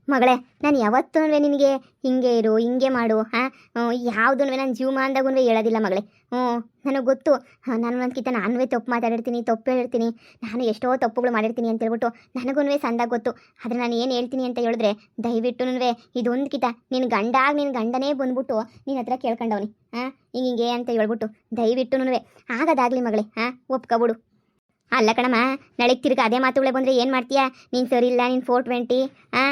ಮಗಳೇ, ನಾನು ಯಾವತ್ತೂ ನಿನಗೆ ಹಿಂಗೆ ಇರು ಹಿಂಗೆ ಮಾಡು ಯಾವುದೂ ನನ್ನ ಜೀವಮಾನದಾಗೂ ಹೇಳೋದಿಲ್ಲ ಮಗಳೇ. ನನಗೆ ಗೊತ್ತು. ನಾನು ಒಂದ್ಕಿಂತ ನಾನುವೇ ತಪ್ಪು ಮಾತಾಡಿರ್ತೀನಿ, ತಪ್ಪು ಹೇಳಿರ್ತೀನಿ, ನಾನು ಎಷ್ಟೋ ತಪ್ಪುಗಳು ಮಾಡಿರ್ತೀನಿ ಅಂತ ಹೇಳ್ಬಿಟ್ಟು ನನಗೂ ಸಂದಾಗ ಗೊತ್ತು. ಆದರೆ ನಾನು ಏನು ಹೇಳ್ತೀನಿ ಅಂತ ಹೇಳಿದ್ರೆ ದಯವಿಟ್ಟು ಇದೊಂದ್ಕಿತ ನಿನ್ನ ನಿನ್ನ ಗಂಡನೇ ಬಂದ್ಬಿಟ್ಟು ನಿನ್ನ ಹತ್ರ ಕೇಳ್ಕೊಂಡವನಿ ಹಿಂಗೆ ಅಂತ ಹೇಳ್ಬಿಟ್ಟು ದಯವಿಟ್ಟು ಆಗದಾಗಲಿ ಮಗಳೇ. ಒಪ್ಕೊಬಿಡು. ಅಲ್ಲ ಕಣಮ್ಮ, ನಾಳೆಗೆ ತಿರ್ಗಿ ಅದೇ ಮಾತುಗಳೇ ಬಂದರೆ ಏನು ಮಾಡ್ತೀಯಾ? ನೀನು ಸರಿ ಇಲ್ಲ, ನೀನು 420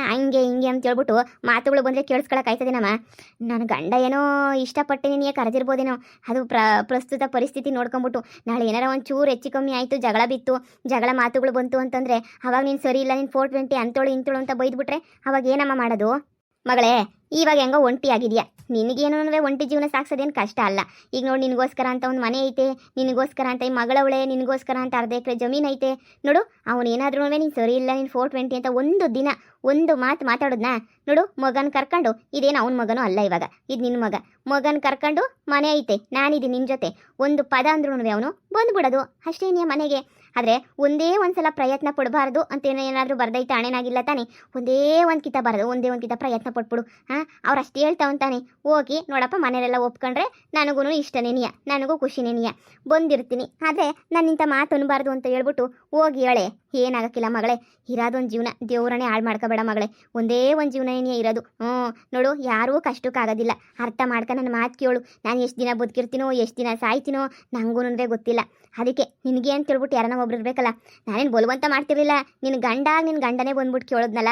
ಹಂಗೆ ಹಿಂಗೆ ಅಂತ ಹೇಳ್ಬಿಟ್ಟು ಮಾತುಗಳು ಬಂದರೆ ಕೇಳಿಸ್ಕೊಳಕ್ಕಾಯ್ತದೇನಮ್ಮ? ನನ್ನ ಗಂಡ ಏನೋ ಇಷ್ಟಪಟ್ಟು ನೀನು ಕರೆದಿರ್ಬೋದೇನೋ, ಅದು ಪ್ರಸ್ತುತ ಪರಿಸ್ಥಿತಿ ನೋಡ್ಕೊಂಬಿಟ್ಟು ನಾಳೆ ಏನಾರ ಒಂಚೂರು ಹೆಚ್ಚು ಕಮ್ಮಿ ಆಯಿತು, ಜಗಳ ಬಿತ್ತು, ಜಗಳ ಮಾತುಗಳು ಬಂತು ಅಂತಂದರೆ ಅವಾಗ ನೀನು ಸರಿ ಇಲ್ಲ, ನೀನು 420 ಅಂತೋಳು ಇಂತೋಳು ಅಂತ ಬೈದ್ಬಿಟ್ರೆ ಅವಾಗ ಏನಮ್ಮ ಮಾಡೋದು? ಮಗಳೇ, ಇವಾಗ ಹೆಂಗೋ ಒಂಟಿ ಆಗಿದೆಯಾ, ನಿನಗೇನು ಒಂಟಿ ಜೀವನ ಸಾಕ್ಸೋದೇನು ಕಷ್ಟ ಅಲ್ಲ. ಈಗ ನೋಡಿ, ನಿನಗೋಸ್ಕರ ಅಂತ ಒಂದು ಮನೆ ಐತೆ, ನಿನಗೋಸ್ಕರ ಅಂತ ಈ ಮಗಳವಳೆ, ನಿನಗೋಸ್ಕರ ಅಂತ ಅರ್ಧ ಎಕರೆ ಜಮೀನು ಐತೆ ನೋಡು. ಅವನೇನಾದ್ರೂ ನೀನು ಸರಿ ಇಲ್ಲ, ನೀನು 420 ಅಂತ ಒಂದು ದಿನ ಒಂದು ಮಾತು ಮಾತಾಡೋದ್ನ ನೋಡು. ಮಗನ ಕರ್ಕೊಂಡು, ಇದೇನು ಅವನ ಮಗನೂ ಅಲ್ಲ, ಇವಾಗ ಇದು ನಿನ್ನ ಮಗನ ಕರ್ಕೊಂಡು ಮನೆ ಐತೆ, ನಾನಿದ್ದೀನಿ ನಿನ್ನ ಜೊತೆ, ಒಂದು ಪದ ಅಂದ್ರೂ ಅವನು ಬಂದ್ಬಿಡೋದು ಅಷ್ಟೇ ನೀ ಮನೆಗೆ. ಆದರೆ ಒಂದೇ ಒಂದ್ಸಲ ಪ್ರಯತ್ನ ಪಡಬಾರ್ದು ಅಂತ ಏನಾದರೂ ಬರ್ದೈತೆ ಹಣೆನಾಗಿಲ್ಲ ತಾನೆ, ಒಂದೇ ಒಂದು ಕಿತ ಬಾರದು, ಒಂದೇ ಒಂದು ಕಿತ ಪ್ರಯತ್ನ ಪಟ್ಬಿಡು. ಅವ್ರು ಅಷ್ಟು ಹೇಳ್ತಾವಂತಾನೆ, ಹೋಗಿ ನೋಡಪ್ಪ ಮನೆಯಲ್ಲೆಲ್ಲ ಒಪ್ಕೊಂಡ್ರೆ ನನಗೂ ಇಷ್ಟನೇ ನೀಯ, ನನಗೂ ಖುಷಿನೇ ನೀಯ, ಬಂದಿರ್ತೀನಿ. ಆದರೆ ನನ್ನಿಂತ ಮಾತು ಅನ್ಬಾರ್ದು ಅಂತ ಹೇಳ್ಬಿಟ್ಟು ಹೋಗಿ ಹೇಳೆ, ಏನಾಗಕ್ಕಿಲ್ಲ ಮಗಳೇ. ಇರೋದೊಂದು ಜೀವನ, ದೇವ್ರನ್ನೇ ಹಾಳು ಮಾಡ್ಕೋಬೇಡ ಮಗಳೇ. ಒಂದೇ ಒಂದು ಜೀವನನೇ ಇರೋದು. ನೋಡು, ಯಾರೂ ಕಷ್ಟಕ್ಕಾಗೋದಿಲ್ಲ. ಅರ್ಥ ಮಾಡ್ಕ ನನ್ನ ಮಾತು ಕೇಳು. ನಾನು ಎಷ್ಟು ದಿನ ಬದುಕಿರ್ತೀನೋ, ಎಷ್ಟು ದಿನ ಸಾಯ್ತೀನೋ ನನಗೂ ಗೊತ್ತಿಲ್ಲ. ಅದಕ್ಕೆ ನಿನಗೆ ಅಂತ ಹೇಳ್ಬಿಟ್ಟು ಯಾರನ್ನ ಒಬ್ರು ಇರಬೇಕಲ್ಲ. ನಾನೇನು ಬಲವಂತ ಮಾಡ್ತಿರ್ಲಿಲ್ಲ, ನಿನ್ನ ಗಂಡನೇ ಬಂದ್ಬಿಟ್ಟು ಕೇಳೋದ್ನಲ್ಲ.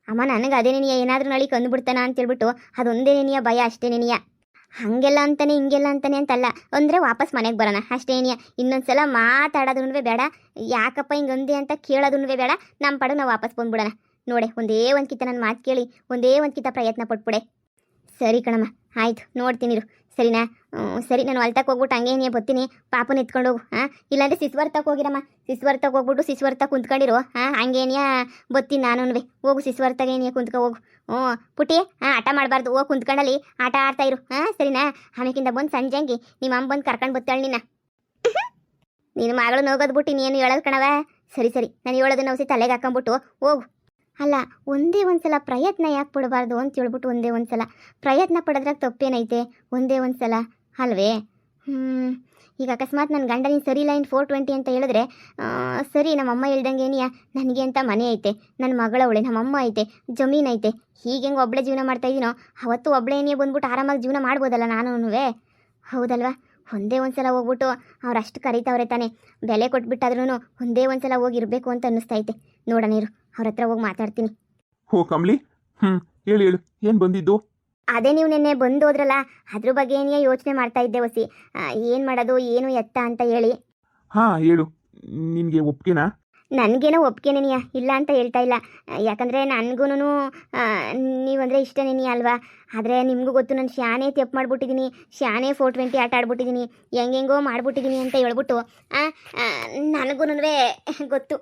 ಅಮ್ಮ, ನನಗೆ ಅದೇ ನೀಯ ಏನಾದರೂ ನಳಿ ಕಂದುಬಿಡ್ತಾನ ಅಂತೇಳ್ಬಿಟ್ಟು ಅದೊಂದೇ ನೀಯ ಭಯ, ಅಷ್ಟೇ ನೀಯ. ಹಾಗೆಲ್ಲ ಅಂತಾನೆ ಹಿಂಗೆಲ್ಲ ಅಂತಾನೆ ಅಂತಲ್ಲ, ಅಂದರೆ ವಾಪಸ್ ಮನೆಗೆ ಬರೋಣ ಅಷ್ಟೇ ನೀಯ. ಇನ್ನೊಂದ್ಸಲ ಮಾತಾಡೋದೂ ಬೇಡ, ಯಾಕಪ್ಪ ಹಿಂಗಂದೆ ಅಂತ ಕೇಳೋದೂ ಬೇಡ. ನಮ್ಮ ಪಡು ನಾವು ವಾಪಸ್ ಬಂದ್ಬಿಡೋಣ. ನೋಡೆ, ಒಂದೇ ಒಂದು ಕಿತ್ತ ನನ್ನ ಮಾತು ಕೇಳಿ ಒಂದೇ ಒಂದು ಕಿತ್ತ ಪ್ರಯತ್ನ ಪಟ್ಬಿಡೆ. ಸರಿ ಕಣಮ್ಮ, ಆಯಿತು, ನೋಡ್ತೀನಿ ಇರು. ಸರಿನಾ? ಸರಿ, ನಾನು ಹೊಲ್ತಕ್ಕೆ ಹೋಗ್ಬಿಟ್ಟು ಹಂಗೆ ನೀ ಬರ್ತೀನಿ. ಪಾಪನ ಎತ್ಕೊಂಡು ಹೋಗು. ಇಲ್ಲಾಂದರೆ ಶಿಸ್ವರ್ತಕ್ಕೆ ಹೋಗಿರಮ್ಮ. ಶಿಸ್ವರ್ತಕ್ಕೆ ಹೋಗ್ಬಿಟ್ಟು ಶಿಸ್ವರ್ತ ಕುಂತ್ಕೊಂಡಿರು. ಹಂಗೇನಿಯ ಬತ್ತೀನಿ ನಾನು. ಹೋಗು ಶಿಸ್ವರ್ತಾಗೆ ಏನಿಯ ಕುಂತ್ಕೊ ಹೋಗು. ಪುಟಿ, ಆಟ ಮಾಡಬಾರ್ದು, ಹೋಗಿ ಕುಂತ್ಕೊಂಡಲ್ಲಿ ಆಟ ಆಡ್ತಾ ಇರು. ಸರಿನಾ? ಆಮೇಕಿಂದ ಬಂದು ಸಂಜೆ ಹಂಗೆ ನಿಮ್ಮ ಅಮ್ಮ ಬಂದು ಕರ್ಕೊಂಡು ಬತ್ತಾಳೆ ನಿನ್ನ. ನಿನ್ನ ಮಗಳು ನೋಗೋದು ಬಿಟ್ಟು ನೀನು ಹೇಳೋದು ಕಣವ. ಸರಿ ಸರಿ, ನಾನು ಹೇಳೋದನ್ನ ಔಸಿ ತಲೆಗೆ ಹಾಕೊಂಬಿಟ್ಟು ಹೋಗು. ಅಲ್ಲ, ಒಂದೇ ಒಂದು ಸಲ ಪ್ರಯತ್ನ ಯಾಕೆ ಪಡಬಾರ್ದು ಅಂತ ಹೇಳ್ಬಿಟ್ಟು ಒಂದೇ ಒಂದು ಸಲ ಪ್ರಯತ್ನ ಪಡೋದ್ರಾಗ ತಪ್ಪೇನೈತೆ? ಒಂದೇ ಒಂದು ಸಲ ಅಲ್ವೇ? ಈಗ ಅಕಸ್ಮಾತ್ ನನ್ನ ಗಂಡ ನೀನು ಸರಿ ಇಲ್ಲ, ನೀನು 420 ಅಂತ ಹೇಳಿದ್ರೆ ಸರಿ, ನಮ್ಮಮ್ಮ ಹೇಳ್ದಂಗೆ ಏನಿಯಾ, ನನಗೆ ಅಂತ ಮನೆ ಐತೆ, ನನ್ನ ಮಗಳವಳೆ, ನಮ್ಮಮ್ಮ ಐತೆ, ಜಮೀನು ಐತೆ, ಹೀಗೆ ಒಬ್ಬಳೇ ಜೀವನ ಮಾಡ್ತಾಯಿದ್ದೀನೋ ಅವತ್ತು ಒಬ್ಬಳೇ ಏನೇ ಬಂದ್ಬಿಟ್ಟು ಆರಾಮಾಗಿ ಜೀವನ ಮಾಡ್ಬೋದಲ್ಲ ನಾನು. ಹೌದಲ್ವಾ? ಒಂದೇ ಒಂದು ಸಲ ಹೋಗ್ಬಿಟ್ಟು ಅವ್ರು ಅಷ್ಟು ಕರೀತಾವ್ರೆ ತಾನೆ, ಬೆಲೆ ಕೊಟ್ಬಿಟ್ಟಾದ್ರೂ ಒಂದೇ ಒಂದು ಸಲ ಹೋಗಿರ್ಬೇಕು ಅಂತ ಅನ್ನಿಸ್ತೈತೆ. ನೋಡೋಣ ಇರು, ಅವ್ರ ಹತ್ರ ಹೋಗಿ ಮಾತಾಡ್ತೀನಿ. ಹೋ ಕಮ್ಲಿ, ಹೇಳು ಹೇಳು, ಏನು ಬಂದಿದ್ದು? ಅದೇ ನೀವು ನಿನ್ನೆ ಬಂದೋದ್ರಲ್ಲ, ಅದ್ರ ಬಗ್ಗೆ ಏನೇ ಯೋಚನೆ ಮಾಡ್ತಾ ಇದ್ದೆ ವಸಿ. ಏನು ಮಾಡೋದು, ಏನು ಎತ್ತ ಅಂತ ಹೇಳಿ. ಹಾಂ ಹೇಳು, ನಿನಗೆ ಒಪ್ಗೆನಾ? ನನಗೇನೋ ಒಪ್ಗೆನೇನಿಯ, ಇಲ್ಲ ಅಂತ ಹೇಳ್ತಾ ಇಲ್ಲ. ಯಾಕಂದರೆ ನನಗೂ ನೀವಂದರೆ ಇಷ್ಟನೇನಿಯ ಅಲ್ವಾ. ಆದರೆ ನಿಮಗೂ ಗೊತ್ತು, ನಾನು ಶಾನೇ ತಪ್ಪು ಮಾಡಿಬಿಟ್ಟಿದ್ದೀನಿ, ಶಾನೇ 420 ಆಟ ಆಡ್ಬಿಟ್ಟಿದ್ದೀನಿ, ಹೆಂಗೆಂಗೋ ಮಾಡಿಬಿಟ್ಟಿದ್ದೀನಿ ಅಂತ ಹೇಳ್ಬಿಟ್ಟು ನನಗೂ ಗೊತ್ತು.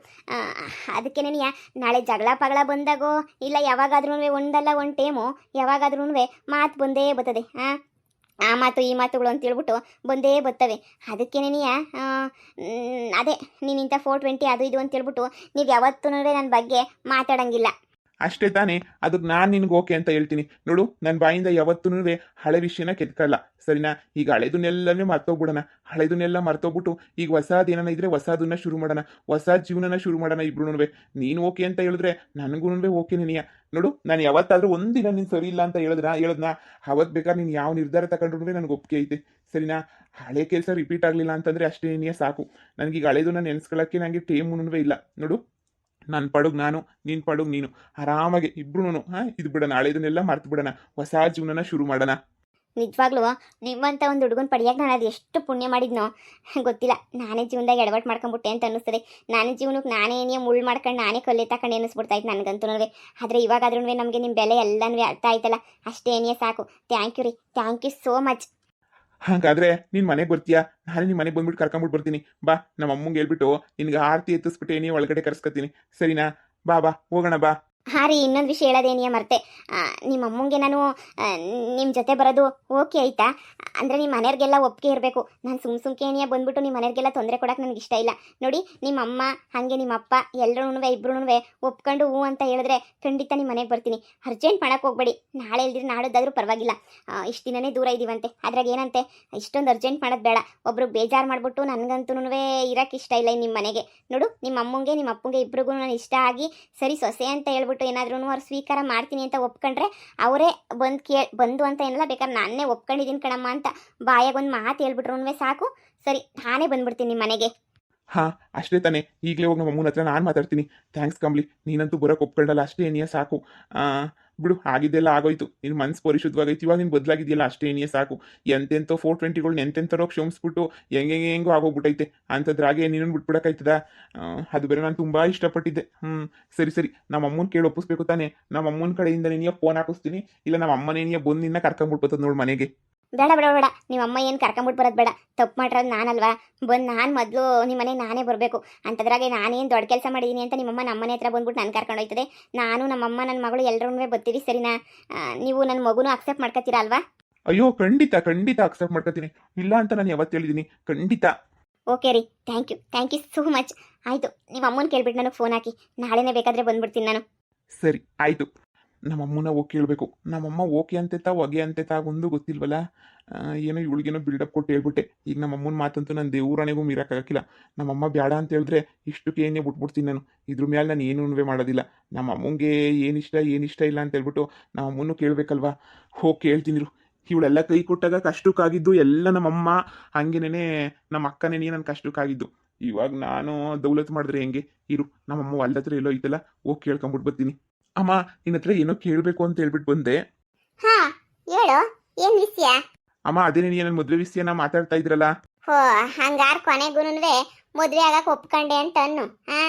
ಅದಕ್ಕೇನೇನಿಯ, ನಾಳೆ ಜಗಳ ಪಗಳ ಬಂದಾಗೋ ಇಲ್ಲ ಯಾವಾಗಾದ್ರೂ ಒಂದಲ್ಲ ಒಂದು ಟೈಮು ಯಾವಾಗಾದ್ರೂ ಮಾತು ಬಂದೇ ಬರ್ತದೆ. ಆ ಮಾತು ಈ ಮಾತುಗಳು ಅಂತ ಹೇಳ್ಬಿಟ್ಟು ಬಂದೇ ಬರ್ತವೆ. ಅದಕ್ಕೇನೇನಿಯ, ಅದೇ ನೀನಿಂತ 420 ಅದು ಇದು ಅಂತ ಹೇಳ್ಬಿಟ್ಟು ನೀವು ಯಾವತ್ತೂ ನನ್ನ ಬಗ್ಗೆ ಮಾತಾಡೋಂಗಿಲ್ಲ. ಅಷ್ಟೇ ತಾನೇ, ಅದಕ್ಕೆ ನಾನು ನಿನಗೆ ಓಕೆ ಅಂತ ಹೇಳ್ತೀನಿ. ನೋಡು, ನನ್ನ ಬಾಯಿಂದ ಯಾವತ್ತೂ ಹಳೆ ವಿಷಯನ ಕೆತ್ಕೊಳ್ಳ, ಸರಿನಾ? ಈಗ ಹಳೆದನ್ನೆಲ್ಲನೇ ಮರ್ತೋಗ್ಬಿಡೋಣ, ಹಳೆದನ್ನೆಲ್ಲ ಮರ್ತೋಗ್ಬಿಟ್ಟು ಈಗ ಹೊಸದೇನ ಇದ್ರೆ ಹೊಸದನ್ನ ಶುರು ಮಾಡೋಣ, ಹೊಸ ಜೀವನನ ಶುರು ಮಾಡೋಣ ಇಬ್ರು. ನೀನು ಓಕೆ ಅಂತ ಹೇಳಿದ್ರೆ ನನಗೂ ಓಕೆ ನೀನಿಯ. ನೋಡು, ನಾನು ಯಾವತ್ತಾದರೂ ಒಂದಿನ ನೀನು ಸರಿ ಇಲ್ಲ ಅಂತ ಹೇಳದ್ನ ಅವತ್ತು ಬೇಕಾದ್ರೆ ನೀನು ಯಾವ ನಿರ್ಧಾರ ತಗೊಂಡ್ರು ನನಗೆ ಒಪ್ಪಿಗೆ ಐತೆ, ಸರಿನಾ? ಹಳೆ ಕೆಲಸ ರಿಪೀಟ್ ಆಗಲಿಲ್ಲ ಅಂತಂದರೆ ಅಷ್ಟೇ ನೀಯ ಸಾಕು. ನನಗೀಗ ಹಳೆದನ್ನ ನೆನೆಸ್ಕೊಳ್ಳೋಕ್ಕೆ ನನಗೆ ಟೈಮೂ ಇಲ್ಲ. ನೋಡು, ನನ್ನ ಪಡುಗ್ ನಾನು, ನಿನ್ನ ಪಡುಗ್ ನೀನು, ಆರಾಮಾಗಿ ಇಬ್ರು ಇದು ಬಿಡೋಣ, ಹಳೆದನ್ನೆಲ್ಲ ಮರ್ತು ಬಿಡೋಣ, ಹೊಸ ಜೀವನನ ಶುರು ಮಾಡೋಣ. ನಿಜವಾಗ್ಲೂ ನಿಮ್ಮಂಥ ಒಂದು ಹುಡುಗನ ಪಡೆಯೋಕೆ ನಾನು ಅದು ಎಷ್ಟು ಪುಣ್ಯ ಮಾಡಿದ್ನೋ ಗೊತ್ತಿಲ್ಲ. ನಾನೇ ಜೀವನದಾಗ ಎಡವಟ್ಟು ಮಾಡ್ಕೊಂಬಿಟ್ಟೆ ಅಂತ ಅನ್ನಿಸ್ತದೆ. ನಾನೇ ಜೀವನಕ್ಕೆ ನಾನೇ ಮುಳ್ಳು ಮಾಡ್ಕೊಂಡು ನಾನೇ ಕಲ್ಲೆ ತಕೊಂಡು ಅನ್ನಿಸ್ಬಿಡ್ತಾಯಿತ್ತು ನನಗಂತೂ. ಆದರೆ ಇವಾಗಾದ್ರೂ ನಮಗೆ ನಿಮ್ಮ ಬೆಲೆ ಎಲ್ಲನೂ ಅರ್ಥ ಆಯ್ತಲ್ಲ, ಅಷ್ಟೇ ಏನೇ ಸಾಕು. ಥ್ಯಾಂಕ್ ಯು ರೀ, ಥ್ಯಾಂಕ್ ಯು ಸೋ ಮಚ್. ಹಾಗಾದ್ರೆ ನೀನು ಮನೆಗೆ ಬರ್ತೀಯಾ? ನಾನೇ ನಿಮ್ಮ ಮನೆಗೆ ಬಂದ್ಬಿಟ್ಟು ಕರ್ಕೊಂಬಿಟ್ಟು ಬರ್ತೀನಿ. ಬಾ, ನಮ್ಮ ಅಮ್ಮಂಗೆ ಹೇಳ್ಬಿಟ್ಟು ನಿನ್ಗೆ ಆರತಿ ಎತ್ತಿಸ್ಬಿಟ್ಟು ನೀ ಒಳಗಡೆ ಕರ್ಸ್ಕೊತೀನಿ, ಸರಿನಾ? ಬಾ ಬಾ, ಹೋಗೋಣ ಬಾ. ಹಾಂ ರೀ, ಇನ್ನೊಂದು ವಿಷಯ ಹೇಳೋದೇನಿಯ ಮರ್ತೆ. ನಿಮ್ಮ ಅಮ್ಮಂಗೆ ನಾನು ನಿಮ್ಮ ಜೊತೆ ಬರೋದು ಓಕೆ ಆಯಿತಾ? ಅಂದರೆ ನಿಮ್ಮ ಮನೆಯವ್ರಿಗೆಲ್ಲ ಒಪ್ಪಿಗೆ ಇರಬೇಕು. ನಾನು ಸುಮ್ಕೆ ಏನಿಯ ಬಂದ್ಬಿಟ್ಟು ನಿಮ್ಮ ಮನೆಯವ್ರಿಗೆಲ್ಲ ತೊಂದರೆ ಕೊಡೋಕೆ ನನಗೆ ಇಷ್ಟ ಇಲ್ಲ. ನೋಡಿ, ನಿಮ್ಮ ಅಮ್ಮ ಹಾಗೆ ನಿಮ್ಮ ಅಪ್ಪ ಎಲ್ಲರೂ ಇಬ್ರು ಒಪ್ಕೊಂಡು ಹ್ಞೂ ಅಂತ ಹೇಳಿದ್ರೆ ಖಂಡಿತ ನಿಮ್ಮ ಮನೆಗೆ ಬರ್ತೀನಿ. ಅರ್ಜೆಂಟ್ ಮಾಡೋಕ್ಕೆ ಹೋಗ್ಬೇಡಿ. ನಾಳೆ ಇಲ್ದಿರ ನಾಡೋದಾದ್ರೂ ಪರವಾಗಿಲ್ಲ. ಇಷ್ಟು ದಿನನೇ ದೂರ ಇದ್ದೀವಂತೆ, ಅದ್ರಾಗ ಏನಂತೆ ಇಷ್ಟೊಂದು ಅರ್ಜೆಂಟ್ ಮಾಡೋದು ಬೇಡ. ಒಬ್ರು ಬೇಜಾರು ಮಾಡಿಬಿಟ್ಟು ನನಗಂತೂ ಇರೋಕ್ಕೆ ಇಷ್ಟ ಇಲ್ಲ ನಿಮ್ಮ ಮನೆಗೆ. ನೋಡು, ನಿಮ್ಮ ಅಮ್ಮಂಗೆ ನಿಮ್ಮ ಅಪ್ಪಂಗೆ ಇಬ್ರಿಗೂ ನಾನು ಇಷ್ಟ ಆಗಿ ಸರಿ ಸೊಸೆ ಅಂತ ಹೇಳ್ಬಿಟ್ಟು ಏನಾದ್ರೂ ಅವ್ರು ಸ್ವೀಕಾರ ಮಾಡ್ತೀನಿ ಅಂತ ಒಪ್ಕೊಂಡ್ರೆ ಅವರೇ ಬಂದು ಅಂತ ಏನಿಲ್ಲ, ಬೇಕಾದ್ರೆ ನಾನೇ ಒಪ್ಕೊಂಡಿದ್ದೀನಿ ಕಣಮ್ಮ ಅಂತ ಬಾಯಾಗೊಂದು ಮಾತು ಹೇಳ್ಬಿಟ್ರು ಸಾಕು. ಸರಿ, ನಾನೇ ಬಂದ್ಬಿಡ್ತೀನಿ ನಿಮ್ಮ ಮನೆಗೆ. ಹಾಂ, ಅಷ್ಟೇ ತಾನೇ. ಈಗಲೇ ಹೋಗಿ ನಮ್ಮ ಅಮ್ಮನ ಹತ್ರ ನಾನು ಮಾತಾಡ್ತೀನಿ. ಥ್ಯಾಂಕ್ಸ್ ಕಂಬ್ಲಿ, ನೀನಂತೂ ಬರೋಕೆ ಒಪ್ಕೊಂಡಲ್ಲ, ಅಷ್ಟೇ ಏನಿಯ ಸಾಕು. ಬಿಡು, ಆಗಿದ್ದೆಲ್ಲ ಆಗೋಯ್ತು. ನಿನ್ನ ಮನಸ್ಸು ಪರಿಶುದ್ಧವಾಗೈತಿ. ಇವಾಗ ನೀನು ಬದಲಾಗಿದೆಯಲ್ಲ, ಅಷ್ಟೇ ಏನಿಯ ಸಾಕು. ಎಂತೆಂತೋ 420ಗಳನ್ನ ಎಂತೆಂಥರೋ ಕ್ಷಮಿಸ್ಬಿಟ್ಟು ಹೆಂಗೆಂಗೋ ಆಗೋಗ್ಬಿಟ್ಟೈತೆ. ಅಂಥದ್ರಾಗೆ ನೀನು ಬಿಟ್ಬಿಡೋಕ್ಕಾಯ್ತದ? ಅದು ಬೇರೆ ನಾನು ತುಂಬ ಇಷ್ಟಪಟ್ಟಿದ್ದೆ. ಸರಿ ಸರಿ, ನಮ್ಮ ಅಮ್ಮನ ಕೇಳಿ ಒಪ್ಪಿಸ್ಬೇಕು ತಾನೆ. ನಮ್ಮ ಅಮ್ಮನ ಕಡೆಯಿಂದ ನೀನಿಯ ಫೋನ್ ಹಾಕಿಸ್ತೀನಿ, ಇಲ್ಲ ನಮ್ಮ ಅಮ್ಮನೇನಿಯ ಬಂದು ನಿನ್ನ ಕರ್ಕೊಂಡ್ಬಿಡ್ಬೋದು ನೋಡಿ ಮನೆಗೆ. ಬೇಡ ಬೇಡ ಬೇಡ, ನಿಮ್ಮ ಅಮ್ಮ ಏನು ಕರ್ಕೊಂಬಿಟ್ಟು ಬರೋದು ಬೇಡ. ತಪ್ಪು ಮಾಡಿರೋದು ನಾನಲ್ವಾ? ಬಂದು ನಾನು ಮೊದಲು ನಿಮ್ಮ ಮನೆಗೆ ನಾನೇ ಬರಬೇಕು. ಅಂಥದ್ರಾಗೆ ನಾನೇನು ದೊಡ್ಡ ಕೆಲಸ ಮಾಡಿದ್ದೀನಿ ಅಂತ ನಿಮ್ಮಮ್ಮ ನಮ್ಮ ಮನೆ ಹತ್ರ ಬಂದ್ಬಿಟ್ಟು ನಾನು ಕರ್ಕೊಂಡು ಹೋಯ್ತದೆ. ನಾನು ನಮ್ಮಮ್ಮ ನನ್ನ ಮಗಳು ಎಲ್ಲರೂ ಬರ್ತೀವಿ, ಸರಿನಾ? ನೀವು ನನ್ನ ಮಗುನೂ ಅಕ್ಸೆಪ್ಟ್ ಮಾಡ್ಕೊತೀರಾ ಅಲ್ವಾ? ಅಯ್ಯೋ, ಖಂಡಿತ ಖಂಡಿತ ಅಕ್ಸೆಪ್ಟ್ ಮಾಡ್ಕೊತೀನಿ. ಇಲ್ಲ ಅಂತ ನಾನು ಯಾವತ್ತು ಹೇಳಿದ್ದೀನಿ, ಖಂಡಿತ. ಓಕೆ ರೀ, ಥ್ಯಾಂಕ್ ಯು ಸೋ ಮಚ್. ಆಯಿತು, ನಿಮ್ಮ ಅಮ್ಮನ ಕೇಳ್ಬಿಟ್ಟು ನನಗೆ ಫೋನ್ ಹಾಕಿ, ನಾಳೆನೇ ಬೇಕಾದರೆ ಬಂದ್ಬಿಡ್ತೀನಿ ನಾನು. ಸರಿ ಆಯಿತು. ನಮ್ಮಮ್ಮನ ಓಕೆ ಹೇಳ್ಬೇಕು. ನಮ್ಮಮ್ಮ ಓಕೆ ಅಂತೆತಾ ಹೊಗೆ ಅಂತೆತಾ ಒಂದು ಗೊತ್ತಿಲ್ವಲ್ಲ. ಏನೋ ಇವಳಿಗೇನೋ ಬಿಲ್ಡಪ್ ಕೊಟ್ಟು ಹೇಳ್ಬಿಟ್ಟೆ. ಈಗ ನಮ್ಮಮ್ಮನ ಮಾತಂತೂ ನಾನು ದೇವ್ರಾಣೆಗೂ ಮೀರೋಕ್ಕಾಗಕ್ಕಿಲ್ಲ. ನಮ್ಮಮ್ಮ ಬೇಡ ಅಂತ ಹೇಳಿದ್ರೆ ಇಷ್ಟಕ್ಕೆ ಏನೇ ಬಿಟ್ಬಿಡ್ತೀನಿ ನಾನು. ಇದ್ರ ಮೇಲೆ ನಾನು ಏನೂ ಮಾಡೋದಿಲ್ಲ. ನಮ್ಮ ಅಮ್ಮಂಗೆ ಏನಿಷ್ಟ ಇಲ್ಲ ಅಂತ ಹೇಳ್ಬಿಟ್ಟು ನಮ್ಮಮ್ಮನೂ ಕೇಳಬೇಕಲ್ವಾ. ಹೋಗಿ ಕೇಳ್ತೀನಿ. ಇವಳೆಲ್ಲ ಕೈ ಕೊಟ್ಟಾಗ ಕಷ್ಟಕ್ಕಾಗಿದ್ದು ಎಲ್ಲ ನಮ್ಮಮ್ಮ, ಹಂಗೇನೇ ನಮ್ಮ ಅಕ್ಕನೇ ನನ್ನ ಕಷ್ಟಕ್ಕಾಗಿದ್ದು. ಇವಾಗ ನಾನು ದೌಲತ್ ಮಾಡಿದ್ರೆ ಹೆಂಗೆ? ನಮ್ಮಮ್ಮ ಹೊಲ್ದ ಹತ್ರ ಎಲ್ಲೋ ಐತಲ್ಲ, ಹೋಗಿ ಕೇಳ್ಕೊಂಬಿಟ್ಟು ಬರ್ತೀನಿ. ಅಮ್ಮ, ನಿನ್ನ ಹತ್ರ ಏನೋ ಕೇಳಬೇಕು ಅಂತ ಹೇಳ್ಬಿಟ್ಟು ಬಂದೆ. ಹಾ, ಹೇಳು, ಏನು ವಿಷಯ? ಅಮ್ಮ, ಅದೇನೇ ನನ್ನ ಮದುವೆ ವಿಷಯನ ಮಾತಾಡ್ತಾ ಇದ್ರಲ್ಲ. ಹೋ, ಹಂಗಾರ ಕೊನೆಗೂನುವೆ ಮದುವೆ ಆಗಕ್ಕೆ ಒಪ್ಕೊಂಡೆ ಅಂತ ಅನ್ನು.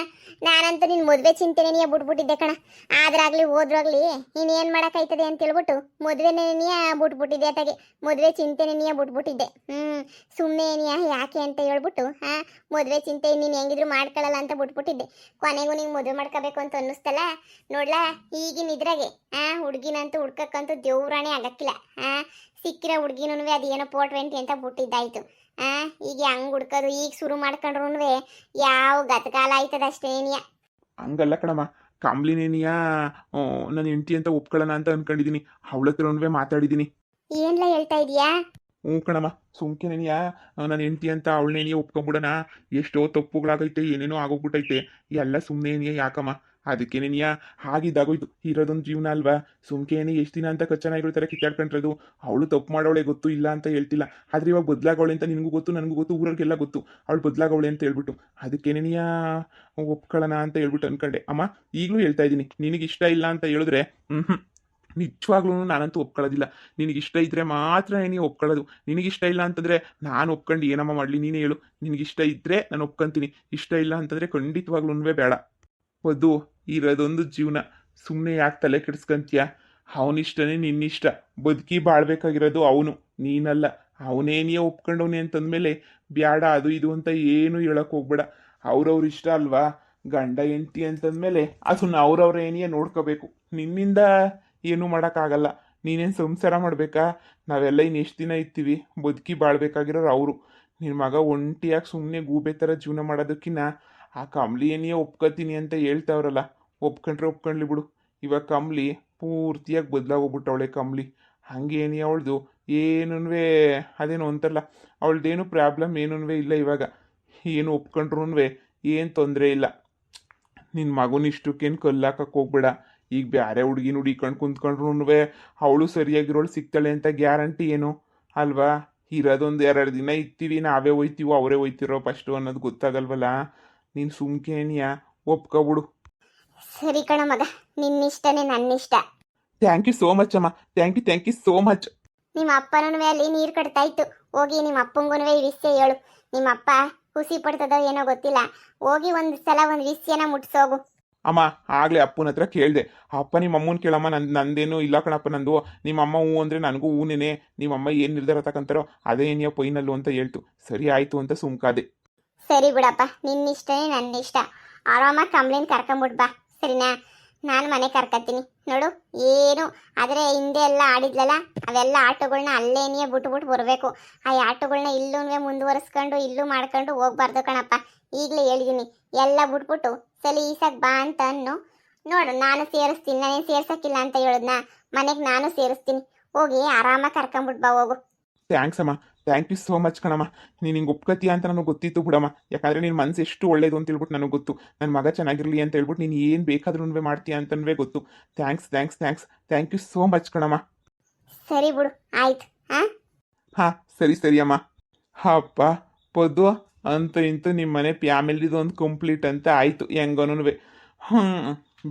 ನಾನಂತೂ ನಿನ್ನ ಮದುವೆ ಚಿಂತೆನೇ ನೀ ಬಿಟ್ಬಿಟ್ಟಿದ್ದೆ ಕಣ. ಆದ್ರಾಗ್ಲಿ ಹೋದ್ರಾಗ್ಲಿ ಇನ್ನೇನು ಮಾಡೋಕ್ಕಾಯ್ತದೆ ಅಂತ ಹೇಳ್ಬಿಟ್ಟು ಮದುವೆನೇ ನೀ ಬಿಟ್ಬಿಟ್ಟಿದ್ದೆ. ಅತ್ತಾಗೆ ಮದುವೆ ಚಿಂತೆನೇ ನೀ ಬಿಟ್ಬಿಟ್ಟಿದ್ದೆ. ಸುಮ್ಮನೆ ನೀ ಯಾಕೆ ಅಂತ ಹೇಳ್ಬಿಟ್ಟು ಮದುವೆ ಚಿಂತೆ ನೀನು ಹೆಂಗಿದ್ರು ಮಾಡ್ಕೊಳ್ಳಲ್ಲ ಅಂತ ಬಿಟ್ಬಿಟ್ಟಿದ್ದೆ. ಕೊನೆಗೂ ನಿಂಗೆ ಮದುವೆ ಮಾಡ್ಕೋಬೇಕು ಅಂತ ಅನ್ನಿಸ್ತಲ್ಲ. ನೋಡ್ಲಾ, ಈಗಿನ ಇದ್ರಾಗೆ ಹುಡುಗಿನಂತೂ ಹುಡ್ಕಕ್ಕಂತೂ ದೇವ್ರಾಣೆ ಆಗಕ್ಕಿಲ್ಲ. ಸಿಕ್ಕಿರೋ ಹುಡುಗಿನೂ ಅದೇನೋ 420 ಅಂತ ಬಿಟ್ಟಿದ್ದಾಯ್ತು. ಈಗ ಹಂಗೆ ಹುಡ್ಕೋದು ಈಗ ಶುರು ಮಾಡ್ಕೊಂಡ್ರು ಯಾವ ಗತಕಾಲ ಆಯ್ತದ ಅಷ್ಟೇನಿಯ. ಹಂಗಲ್ಲ ಕಣಮ್ಮ, ಕಾಮ್ಲಿನೇನಿಯ ನನ್ನ ಹೆಂಡತಿ ಅಂತ ಒಪ್ಕೊಳ್ಳೋಣ ಅಂತ ಅನ್ಕೊಂಡಿದ್ದೀನಿ. ಅವಳ ಹತ್ರವೇ ಮಾತಾಡಿದ್ದೀನಿ. ಏನ್ಲ ಹೇಳ್ತಾ ಇದೀಯಾ? ಹ್ಞೂ ಕಣಮ್ಮ, ಸುಮ್ಕೆನೇನಿಯ ನನ್ನ ಹೆಂಡತಿ ಅಂತ ಅವಳನೇನಿಯ ಒಪ್ಕೊಂಬಿಡೋಣ. ಎಷ್ಟೋ ತಪ್ಪುಗಳಾಗೈತೆ, ಏನೇನೋ ಆಗೋಗ್ಬಿಟ್ಟೈತೆ. ಎಲ್ಲ ಸುಮ್ಮನೆ ಯಾಕಮ್ಮ? ಅದಕ್ಕೇನೇನಿಯ ಹಾಗಿದ್ದಾಗೋಯ್ತು. ಇರೋದೊಂದು ಜೀವನ ಅಲ್ವಾ? ಸುಮ್ಕೇನೆ ಎಷ್ಟು ದಿನ ಅಂತ ಕಚ್ಚನಾಗಿರೋ ಥರ ಕಿತ್ತಾಡ್ಕೊಂಡ್ರದು. ಅವಳು ತಪ್ಪು ಮಾಡೋಳೆ, ಗೊತ್ತು, ಇಲ್ಲ ಅಂತ ಹೇಳ್ತಿಲ್ಲ. ಆದರೆ ಇವಾಗ ಬದಲಾಗವಳೆ ಅಂತ ನಿನಗೂ ಗೊತ್ತು, ನನಗೂ ಗೊತ್ತು, ಊರವ್ರಿಗೆಲ್ಲ ಗೊತ್ತು ಅವಳು ಬದಲಾಗವಳೆ ಅಂತ ಹೇಳ್ಬಿಟ್ಟು. ಅದಕ್ಕೇನೇನಿಯ ಒಪ್ಕೊಳ್ಳೋಣ ಅಂತ ಹೇಳ್ಬಿಟ್ಟು ಅನ್ಕೊಂಡೆ. ಅಮ್ಮ, ಈಗಲೂ ಹೇಳ್ತಾ ಇದ್ದೀನಿ, ನಿನಗಿಷ್ಟ ಇಲ್ಲ ಅಂತ ಹೇಳಿದ್ರೆ ನಿಜವಾಗ್ಲೂ ನಾನಂತೂ ಒಪ್ಕೊಳ್ಳೋದಿಲ್ಲ. ನಿನಗಿಷ್ಟ ಇದ್ದರೆ ಮಾತ್ರ ನೀವು ಒಪ್ಕೊಳ್ಳೋದು. ನಿನಗಿಷ್ಟ ಇಲ್ಲ ಅಂತಂದರೆ ನಾನು ಒಪ್ಕೊಂಡು ಏನಮ್ಮ ಮಾಡಲಿ? ನೀನೇ ಹೇಳು. ನಿನಗಿಷ್ಟ ಇದ್ದರೆ ನಾನು ಒಪ್ಕೊಂತೀನಿ, ಇಷ್ಟ ಇಲ್ಲ ಅಂತಂದರೆ ಖಂಡಿತವಾಗ್ಲೂ ಬೇಡ. ವಧು, ಇರೋದೊಂದು ಜೀವನ, ಸುಮ್ಮನೆ ಯಾಕೆ ತಲೆ ಕೆಡಿಸ್ಕೊಂತೀಯ? ಅವನಿಷ್ಟನೇ ನಿನ್ನಿಷ್ಟ. ಬದುಕಿ ಬಾಳ್ಬೇಕಾಗಿರೋದು ಅವನು, ನೀನಲ್ಲ. ಅವನೇನಿಯೇ ಒಪ್ಕೊಂಡವನೇ ಅಂತಂದಮೇಲೆ ಬ್ಯಾಡ ಅದು ಇದು ಅಂತ ಏನು ಹೇಳಕ್ಕೆ ಹೋಗ್ಬೇಡ. ಅವ್ರವ್ರ ಇಷ್ಟ ಅಲ್ವಾ? ಗಂಡ ಹೆಂಡತಿ ಅಂತಂದಮೇಲೆ ಅದನ್ನ ಅವ್ರವ್ರೇನಿಯೇ ನೋಡ್ಕೋಬೇಕು. ನಿನ್ನಿಂದ ಏನೂ ಮಾಡೋಕ್ಕಾಗಲ್ಲ. ನೀನೇನು ಸಂಸಾರ ಮಾಡಬೇಕಾ? ನಾವೆಲ್ಲ ಇನ್ನು ಎಷ್ಟು ದಿನ ಇರ್ತೀವಿ? ಬದುಕಿ ಬಾಳ್ಬೇಕಾಗಿರೋರು ಅವರು. ನಿನ್ನ ಮಗ ಒಂಟಿಯಾಗಿ ಸುಮ್ಮನೆ ಗೂಬೆ ಥರ ಜೀವನ ಮಾಡೋದಕ್ಕಿನ್ನ ಆ ಕಮ್ಲಿ ಏನಿಯೇ ಒಪ್ಕೋತೀನಿ ಅಂತ ಹೇಳ್ತಾವ್ರಲ್ಲ, ಒಪ್ಕೊಂಡ್ರೆ ಒಪ್ಕೊಂಡ್ಲಿ ಬಿಡು. ಇವಾಗ ಕಮ್ಲಿ ಪೂರ್ತಿಯಾಗಿ ಬದಲಾಗೋಗ್ಬಿಟ್ಟವಳೆ. ಕಮ್ಲಿ ಹಂಗೇನಿ ಅವಳದು ಏನೂ ಅದೇನು ಅಂತಾರಲ್ಲ, ಅವಳದೇನು ಪ್ರಾಬ್ಲಮ್ ಏನೂ ಇಲ್ಲ. ಇವಾಗ ಏನು ಒಪ್ಕೊಂಡ್ರೂ ಏನು ತೊಂದರೆ ಇಲ್ಲ. ನಿನ್ನ ಮಗನ ಇಷ್ಟಕ್ಕೇನು ಕಲ್ಲಾಕಕ್ಕೆ ಹೋಗ್ಬೇಡ. ಈಗ ಬೇರೆ ಹುಡುಗಿನ ಹುಡಿಕೊಂಡು ಕುಂತ್ಕೊಂಡ್ರು ಅವಳು ಸರಿಯಾಗಿರೋಳು ಸಿಗ್ತಾಳೆ ಅಂತ ಗ್ಯಾರಂಟಿ ಏನು ಅಲ್ವಾ? ಇರೋದೊಂದು 2 ದಿನ ಇರ್ತೀವಿ, ನಾವೇ ಹೋಯ್ತೀವೋ ಅವರೇ ಹೋಯ್ತಿರೋ ಫಸ್ಟು ಅನ್ನೋದು ಗೊತ್ತಾಗಲ್ವಲ್ಲ. ನೀನು ಸುಮ್ಕೇನಿಯಾ ಒಪ್ಕೊಬಿಡು. ಸರಿ ಕಣ ಮಗ, ನಿನ್ನಿಷ್ಟನೇ ನನ್ನಿಷ್ಟ. ಥ್ಯಾಂಕ್ ಯು ಸೋ ಮಚ್ ಅಮ್ಮ, ಥ್ಯಾಂಕ್ ಯು ಸೋ ಮಚ್. ನಿಮ್ಮ ಅಪ್ಪನೂ ಅಲ್ಲಿ ನೀರು ಕಟ್ತಾ ಇತ್ತು. ಹೋಗಿ ನಿಮ್ಮ ಅಪ್ಪಂಗೂ ಈ ವಿಷಯ ಹೇಳು. ನಿಮ್ಮ ಅಪ್ಪ ಖುಷಿ ಪಡ್ತದೋ ಏನೋ ಗೊತ್ತಿಲ್ಲ. ಹೋಗಿ ಒಂದು ಸಲ ಒಂದು ವಿಷಯನ ಮುಟ್ಸೋಗು. ಅಮ್ಮ, ಆಗಲೇ ಅಪ್ಪನ ಹತ್ರ ಕೇಳಿದೆ. ಅಪ್ಪ ನಿಮ್ಮ ಅಮ್ಮನ ಕೇಳಮ್ಮ, ನಂದೇನು ಇಲ್ಲ ಕಣಪ್ಪ, ನಂದು ನಿಮ್ಮ ಅಮ್ಮ ಹೂ ಅಂದರೆ ನನಗೂ ಹೂನೇನೆ. ನಿಮ್ಮಮ್ಮ ಏನು ನಿರ್ಧಾರ ತಗೊಂತಾರೋ ಅದೇ ಏನಿಯ ಫೈನಲ್ಲು ಅಂತ ಹೇಳ್ತು. ಸರಿ ಆಯಿತು ಅಂತ ಸುಮ್ಕಾದೆ. ಸರಿ ಬಿಡಪ್ಪ, ನಿನ್ನಿಷ್ಟನೇ ನನ್ನಿಷ್ಟ. ಆರಾಮಾಗಿ ಕಂಪ್ಲೇಂಟ್ ಕರ್ಕೊಂಬಿಟ್ ಬಾ, ಸರಿನಾ? ನಾನು ಮನೆ ಕರ್ಕತ್ತೀನಿ ನೋಡು. ಏನು ಆದರೆ ಹಿಂದೆ ಎಲ್ಲ ಆಡಿದ್ಲಲ್ಲ, ಅವೆಲ್ಲ ಆಟಗಳನ್ನ ಅಲ್ಲೇನಿಯೇ ಬಿಟ್ಬಿಟ್ಟು ಬರಬೇಕು. ಆ ಆಟಗಳನ್ನ ಇಲ್ಲೂ ಮುಂದುವರಿಸ್ಕೊಂಡು ಇಲ್ಲೂ ಮಾಡ್ಕೊಂಡು ಹೋಗ್ಬಾರ್ದು ಕಣಪ್ಪ. ಈಗಲೇ ಹೇಳಿದ್ದೀನಿ, ಎಲ್ಲ ಬಿಟ್ಬಿಟ್ಟು ಸಲೀಸಾಗಿ ಬಾ ಅಂತ ಅನ್ನು. ನೋಡು, ನಾನು ಸೇರಿಸ್ತೀನಿ. ನಾನೇನು ಸೇರ್ಸಕ್ಕಿಲ್ಲ ಅಂತ ಹೇಳಿದ್ನ, ಮನೆಗೆ ನಾನು ಸೇರಿಸ್ತೀನಿ. ಹೋಗಿ ಆರಾಮಾಗಿ ಕರ್ಕೊಂಬಿಟ್ಟು ಬಾ, ಹೋಗು. ಥ್ಯಾಂಕ್ಸ್ ಅಮ್ಮ, ಥ್ಯಾಂಕ್ ಯು ಸೋ ಮಚ್ ಕಣಮ್ಮ. ನೀನು ಹಿಂಗೆ ಒಪ್ಕತ್ತೀಯ ಅಂತ ನನಗೆ ಗೊತ್ತಿತ್ತು ಬಿಡಮ್ಮ. ಯಾಕಂದರೆ ನಿನ್ನ ಮನಸ್ಸು ಎಷ್ಟು ಒಳ್ಳೇದು ಅಂತ ಹೇಳ್ಬಿಟ್ಟು ನನಗೆ ಗೊತ್ತು. ನನ್ನ ಮಗ ಚೆನ್ನಾಗಿರಲಿ ಅಂತ ಹೇಳ್ಬಿಟ್ಟು ನೀನು ಏನು ಬೇಕಾದ್ರೂ ಮಾಡ್ತೀಯ ಅಂತನೂ ಗೊತ್ತು. Thanks thanks thanks thank you so much ಕಣಮ್ಮ. ಸರಿ ಬಿಡು, ಆಯ್ತು. ಹಾಂ ಸರಿ ಸರಿ ಅಮ್ಮ. ಅಪ್ಪ ಪೊದ್ದು ಅಂತೂ ಇಂತೂ ನಿಮ್ಮ ಮನೆ ಫ್ಯಾಮಿಲಿದು ಒಂದು ಕಂಪ್ಲೀಟ್ ಅಂತ ಆಯಿತು ಹೆಂಗನೂ.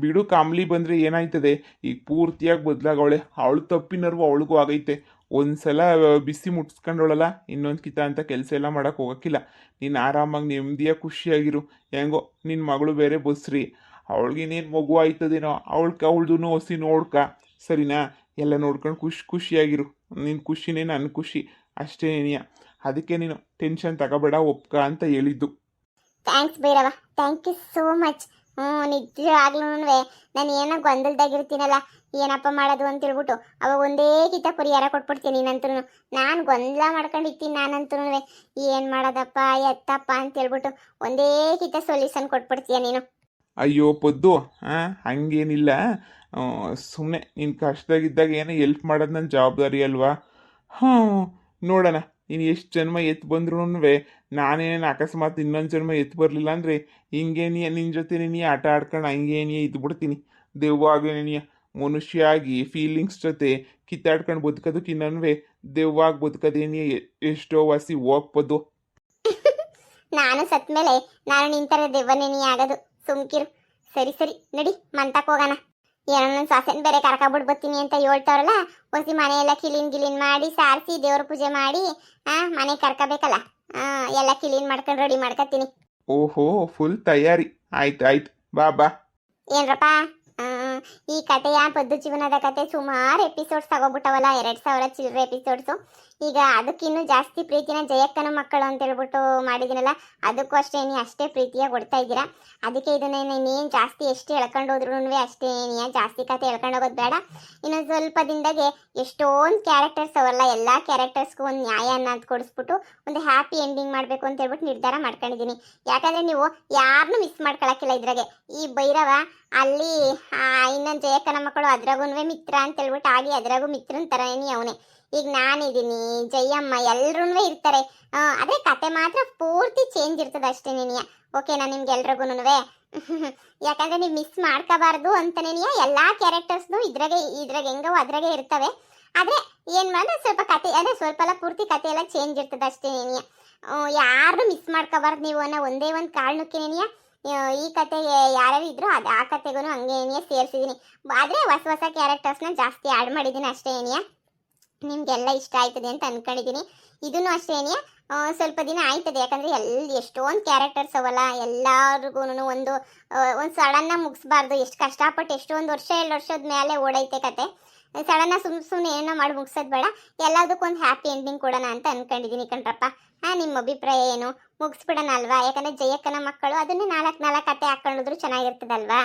ಬಿಡು, ಕಾಮ್ಲಿ ಬಂದರೆ ಏನಾಯ್ತದೆ, ಈಗ ಪೂರ್ತಿಯಾಗಿ ಬದಲಾಗವಳೆ. ಅವಳು ತಪ್ಪಿನರ್ವು ಅವಳಿಗೂ ಆಗೈತೆ. ಒಂದ್ಸಲ ಬಿಸಿ ಮುಟ್ಸ್ಕೊಂಡವಳಲ್ಲ, ಇನ್ನೊಂದು ಕಿತ ಅಂತ ಕೆಲಸ ಎಲ್ಲ ಮಾಡೋಕೆ ಹೋಗೋಕ್ಕಿಲ್ಲ. ನೀನು ಆರಾಮಾಗಿ ನೆಮ್ಮದಿಯಾಗಿ ಖುಷಿಯಾಗಿರು. ಹೆಂಗೋ ನಿನ್ನ ಮಗಳು ಬೇರೆ ಬಸ್ರಿ, ಅವಳಿಗಿನ್ನೇನು ಮಗು ಆಯ್ತದೇನೋ, ಅವಳ್ದು ಹೊಸಿ ನೋಡ್ಕ. ಸರಿನಾ? ಎಲ್ಲ ನೋಡ್ಕೊಂಡು ಖುಷಿಯಾಗಿರು. ನಿನ್ನ ಖುಷಿನೇ ನನ್ನ ಖುಷಿ, ಅಷ್ಟೇ ಏನಿಯ. ಅದಕ್ಕೆ ನೀನು ಟೆನ್ಷನ್ ತಗೋಬೇಡ, ಒಪ್ಕ ಅಂತ ಹೇಳಿದ್ದು. Thanks Bhairava, thank you so much. ನಿಜವಾಗ್ಲೂ ನಾನು ಏನೋ ಗೊಂದಲದಾಗಿರ್ತೀನಲ್ಲ, ಏನಪ್ಪ ಮಾಡೋದು ಅಂತ ಹೇಳ್ಬಿಟ್ಟು ಅವಾಗ ಒಂದೇ ಕಿತ ಪರಿಹಾರ ಕೊಟ್ಬಿಡ್ತೀನಿ. ನಂತೂ ನಾನು ಗೊಂದಲ ಮಾಡ್ಕೊಂಡಿರ್ತೀನಿ. ನಾನಂತೂ ಏನು ಮಾಡೋದಪ್ಪ ಎತ್ತಪ್ಪ ಅಂತ ಹೇಳ್ಬಿಟ್ಟು ಒಂದೇ ಕಿತ ಸೊಲ್ಯೂಷನ್ ಕೊಟ್ಬಿಡ್ತೀಯ ನೀನು. ಅಯ್ಯೋ ಪೊದ್ದು, ಹಂಗೇನಿಲ್ಲ. ಸುಮ್ಮನೆ ನಿನ್ನ ಕಷ್ಟದಾಗಿದ್ದಾಗ ಏನೋ ಎಲ್ಪ್ ಮಾಡೋದು ನನ್ನ ಜವಾಬ್ದಾರಿ ಅಲ್ವಾ? ನೋಡೋಣ, ನೀನು ಎಷ್ಟು ಜನ್ಮ ಎತ್ತು ಬಂದ್ರೂ ನಾನೇನು ಅಕಸ್ಮಾತ್ ಇನ್ನೊಂದು ಜನ್ಮ ಎತ್ತು ಬರಲಿಲ್ಲ ಅಂದರೆ ಹಿಂಗೇನಿಯ ನಿನ್ನ ಜೊತೆ ನೀ ಆಟ ಆಡ್ಕೊಂಡು ಹಂಗೇನಿಯ ಇದ್ಬಿಡ್ತೀನಿ. ದೆವ್ವ ಆಗೇನಿಯ ಮನುಷ್ಯ ಆಗಿ ಫೀಲಿಂಗ್ಸ್ ಜೊತೆ ಕಿತ್ತಾಡ್ಕೊಂಡು ಬದುಕೋದಕ್ಕೆ ಇನ್ನೊಂದು ದೆವ್ವ ಆಗಿ ಬದುಕೋದೇನಿಯ ಎಷ್ಟೋ ವಾಸಿ ಹೋಗ್ಬೋದು. ನಾನು ಸತ್ ಮೇಲೆ ನಾನು ನಿಂತರ ದೆವ್ವನೇನಿ ಆಗೋದು, ಸುಮ್ಕಿರು. ಸರಿ ಸರಿ ನಡಿ, ಮಂತಕ್ಕೆ ಹೋಗೋಣ. ಏನೋ ನನ್ನ ಸೊಸೆನ ಬೇರೆ ಕರ್ಕೊಬಿಟ್ಟು ಬರ್ತೀನಿ ಅಂತ ಹೇಳ್ತಾರಲ್ಲ, ಹೊಸಿ ಮನೆಯೆಲ್ಲ ಗಿಲಿನ್ ಮಾಡಿ ಸಾರಿಸಿ ದೇವ್ರ ಪೂಜೆ ಮಾಡಿ ಮನೆ ಕರ್ಕೋಬೇಕಲ್ಲ. ಎಲ್ಲ ಕ್ಲೀನ್ ಮಾಡ್ಕೊಂಡು ರೆಡಿ ಮಾಡ್ಕೊತೀನಿ. ಓಹೋ, ಫುಲ್ ತಯಾರಿ. ಆಯ್ತು ಬಾ ಬಾ. ಏನ್ರಪ್ಪ, ಈ ಕಥೆಯ ಪದ್ದು ಜೀವನದ ಕತೆ ಸುಮಾರು ಎಪಿಸೋಡ್ಸ್ ತಗೋಬಿಟ್ಟವಲ್ಲ, 2000 ಚಿಲ್ಲರೆ ಎಪಿಸೋಡ್ಸು. ಈಗ ಅದಕ್ಕಿನ್ನೂ ಜಾಸ್ತಿ ಪ್ರೀತಿನ ಜಯಕ್ಕನ ಮಕ್ಕಳು ಅಂತ ಹೇಳ್ಬಿಟ್ಟು ಮಾಡಿದ್ದೀನಲ್ಲ, ಅದಕ್ಕೂ ಅಷ್ಟೇ ಅಷ್ಟೇ ಪ್ರೀತಿಯಾಗಿ ಕೊಡ್ತಾ ಇದ್ದೀರಾ. ಅದಕ್ಕೆ ಇದನ್ನ ಇನ್ನೇನು ಜಾಸ್ತಿ ಎಷ್ಟು ಎಳ್ಕೊಂಡು ಹೋದ್ರೂ ಅಷ್ಟೇ ಜಾಸ್ತಿ ಕತೆ ಎಳ್ಕೊಂಡು ಹೋಗೋದು ಬೇಡ. ಇನ್ನೊಂದು ಸ್ವಲ್ಪ ದಿನದಾಗೆ ಎಷ್ಟೊಂದು ಕ್ಯಾರೆಕ್ಟರ್ಸ್ ಅವಲ್ಲ, ಎಲ್ಲ ಕ್ಯಾರೆಕ್ಟರ್ಸ್ಗೂ ಒಂದು ನ್ಯಾಯ ಅನ್ನೋದು ಕೊಡಿಸ್ಬಿಟ್ಟು ಒಂದು ಹ್ಯಾಪಿ ಎಂಡಿಂಗ್ ಮಾಡಬೇಕು ಅಂತ ಹೇಳ್ಬಿಟ್ಟು ನಿರ್ಧಾರ ಮಾಡ್ಕೊಂಡಿದ್ದೀನಿ. ಯಾಕಂದರೆ ನೀವು ಯಾರನ್ನೂ ಮಿಸ್ ಮಾಡ್ಕೊಳಕ್ಕಿಲ್ಲ ಇದ್ರಾಗೆ. ಈ ಭೈರವ ಅಲ್ಲಿ ಇನ್ನೊಂದು ಜಯಕ್ಕನ ಮಕ್ಕಳು ಅದ್ರಾಗೂ ಮಿತ್ರ ಅಂತ ಹೇಳ್ಬಿಟ್ಟು ಆಗಿ ಅದ್ರಾಗೂ ಮಿತ್ರನ ಥರನೇ ಅವನೇ. ಈಗ ನಾನಿದ್ದೀನಿ, ಜಯಮ್ಮ ಎಲ್ಲರೂ ಇರ್ತಾರೆ. ಆದರೆ ಕತೆ ಮಾತ್ರ ಪೂರ್ತಿ ಚೇಂಜ್ ಇರ್ತದೆ ಅಷ್ಟೇ ನೀನಿಯ. ಓಕೆನಾ ನಿಮ್ಗೆ ಎಲ್ರಿಗೂ? ಯಾಕಂದರೆ ನೀವು ಮಿಸ್ ಮಾಡ್ಕೋಬಾರ್ದು ಅಂತನೇನಿಯ. ಎಲ್ಲ ಕ್ಯಾರೆಕ್ಟರ್ಸ್ನು ಇದ್ರಾಗೆ ಹೆಂಗೋ ಅದ್ರಾಗೆ ಇರ್ತವೆ. ಆದರೆ ಏನು ಮಾಡಿದ್ರೆ ಸ್ವಲ್ಪ ಕತೆ ಅಂದರೆ ಸ್ವಲ್ಪ ಎಲ್ಲ ಪೂರ್ತಿ ಕತೆ ಎಲ್ಲ ಚೇಂಜ್ ಇರ್ತದೆ ಅಷ್ಟೇ ನೀನಿಯ. ಯಾರು ಮಿಸ್ ಮಾಡ್ಕೋಬಾರ್ದು ನೀವು ಅನ್ನೋ ಒಂದೇ ಒಂದು ಕಾರಣಕ್ಕೆ ನೀನಿಯ ಈ ಕತೆಗೆ ಯಾರ್ಯಾರು ಇದ್ರು ಆ ಕತೆಗೂ ಹಂಗೆ ಏನಿಯ ಸೇರಿಸಿದ್ದೀನಿ. ಆದರೆ ಹೊಸ ಕ್ಯಾರೆಕ್ಟರ್ಸ್ನ ಜಾಸ್ತಿ ಆ್ಯಡ್ ಮಾಡಿದ್ದೀನಿ ಅಷ್ಟೇ ಏನಿಯ. ನಿಮಗೆಲ್ಲ ಇಷ್ಟ ಆಯ್ತದೆ ಅಂತ ಅಂದ್ಕೊಂಡಿದ್ದೀನಿ. ಇದನ್ನು ಅಷ್ಟೇ ಏನಿಯ ಸ್ವಲ್ಪ ದಿನ ಆಯ್ತದೆ. ಯಾಕಂದರೆ ಎಷ್ಟೊಂದು ಕ್ಯಾರೆಕ್ಟರ್ಸ್ ಅವಲ್ಲ, ಎಲ್ಲರಿಗೂ ಒಂದು ಸಡನ್ನಾಗಿ ಮುಗಿಸ್ಬಾರ್ದು. ಎಷ್ಟು ಕಷ್ಟಪಟ್ಟು ಎಷ್ಟೊಂದು ವರ್ಷ 2 ವರ್ಷದ ಮೇಲೆ ಓಡೈತೆ ಕತೆ. ಸಡನ್ನಾಗಿ ಸುಮ್ಮನೆ ಏನೋ ಮಾಡಿ ಮುಗಿಸೋದು ಬೇಡ, ಎಲ್ಲದಕ್ಕೂ ಒಂದು ಹ್ಯಾಪಿ ಎಂಡಿಂಗ್ ಕೊಡೋಣ ಅಂತ ಅಂದ್ಕೊಂಡಿದ್ದೀನಿ ಕಣ್ರಪ್ಪ. ನಿಮ್ಮ ಅಭಿಪ್ರಾಯ ಏನು? ಮುಗಿಸ್ಬಿಡೋಣ ಅಲ್ವಾ? ಯಾಕಂದರೆ ಜಯಕ್ಕನ ಮಕ್ಕಳು ಅದನ್ನೇ 4 ಕತೆ ಹಾಕ್ಕೊಂಡಿದ್ರು ಚೆನ್ನಾಗಿರ್ತದಲ್ವಾ?